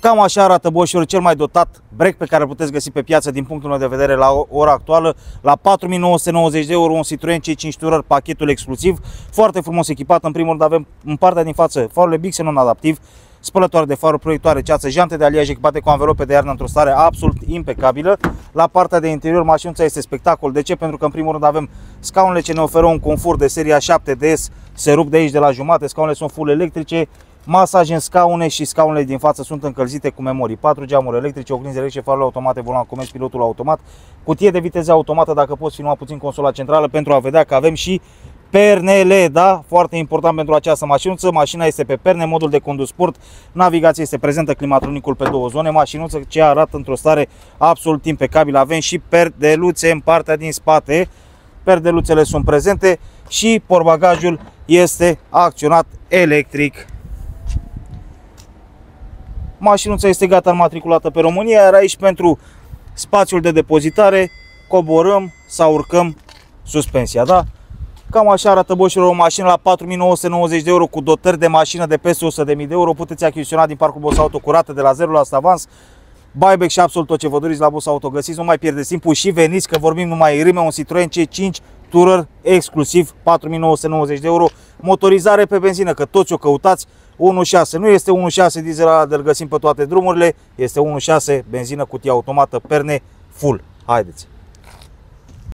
Cam așa arată boșilor cel mai dotat break pe care îl puteți găsi pe piață din punctul meu de vedere la ora actuală. La 4.990 de euro un Citroen C5 Tourer, pachetul exclusiv, foarte frumos echipat. În primul rând avem în partea din față farurile Big Xenon adaptiv, spălătoare de faruri, proiectoare ceață, jante de aliaj echipate cu anvelope de iarnă într-o stare absolut impecabilă. La partea de interior mașinuța este spectacol. De ce? Pentru că în primul rând avem scaunele ce ne oferă un confort de seria 7DS, se rup de aici de la jumate, scaunele sunt full electrice, masaj în scaune și scaunele din față sunt încălzite cu memorii, 4 geamuri electrice, oglinzi electrice, faruri automate, volan comenzi, pilotul automat, cutie de viteză automată, dacă poți filma puțin consola centrală pentru a vedea că avem și pernele, da? Foarte important pentru această mașinuță. Mașina este pe perne, modul de condus sport, navigație este prezentă, climatronicul pe 2 zone, mașinuță ce arată într-o stare absolut impecabilă. Avem și perdeluțe în partea din spate, perdeluțele sunt prezente și portbagajul este acționat electric. Mașinuța este gata înmatriculată pe România, iar aici pentru spațiul de depozitare coborâm sau urcăm suspensia, da? Cam așa arată boșilor o mașină la 4.990 de euro cu dotări de mașină de peste 100.000 de euro. Puteți achiziționa din parcul Boss Auto curată de la 0 la avans, buyback și absolut tot ce vă doriți la Boss Auto găsiți. Nu mai pierdeți timpul și veniți că vorbim numai rime, un Citroen C5 Tourer exclusiv, 4.990 de euro, motorizare pe benzină, că toți o căutați, 1.6, nu este 1.6 diesel ăla de-l găsim pe toate drumurile, este 1.6 benzină, cutie automată, perne full. Haideți!